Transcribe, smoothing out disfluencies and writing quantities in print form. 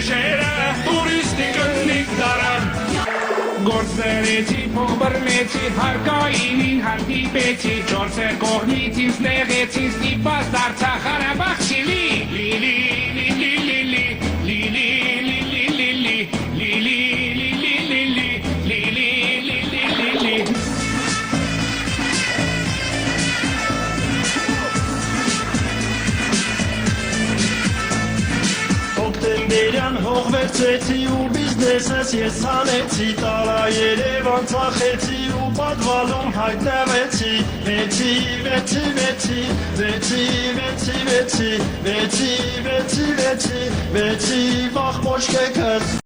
գիշերը տուրիստի կնիկ դարան Գործերեցի, փոբրմեցի, հարկայինին հանդիպեցի Չորսեր կողմից ինձ նեղեցի, ստիպած դարձա Ղարաբաղցի լի Հոկտեմբերյան հող վերցեցի ու բիզնեսս ես հանեցի Տարա Երևան ծախեցի ու պատվալում հայտնվեցի Վեցի, վեցի, վեցի, վեցի, վեցի, վեցի, վեցի, վեցի, վեցի, վեցի, վախ մոշկեքս